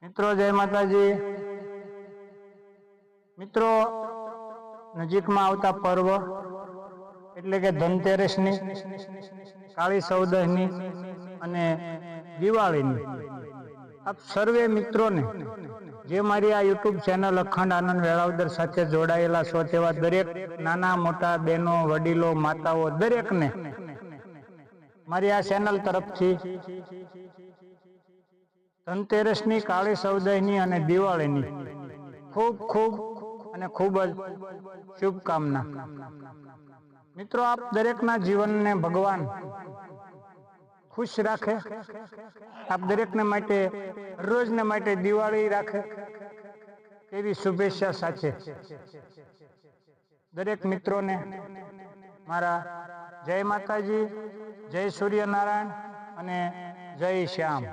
મિત્રો જય માતાજી। મિત્રો નજીકમાં આવતા પર્વ એટલે કે ધનતેરસની, કાળી ચૌદસની અને દિવાળીની આપ સર્વે મિત્રોને જે મારી આ યુટ્યુબ ચેનલ અખંડ આનંદ વેળાવદર સાથે જોડાયેલા છો તેવા દરેક નાના મોટા બહેનો, વડીલો, માતાઓ દરેકને મારી આ ચેનલ તરફથી ધનતેરસની, કાળી ચૌદસની અને દિવાળીની ખૂબ ખૂબ અને ખૂબ જ શુભકામના। મિત્રો આપ દરેકના જીવનને ભગવાન ખુશ રાખે, આપ દરેકને માટે રોજને માટે દિવાળી રાખે તેવી શુભેચ્છા સાથે દરેક મિત્રોને મારા જય માતાજી, જય સૂર્યનારાયણ અને જય શ્યામ।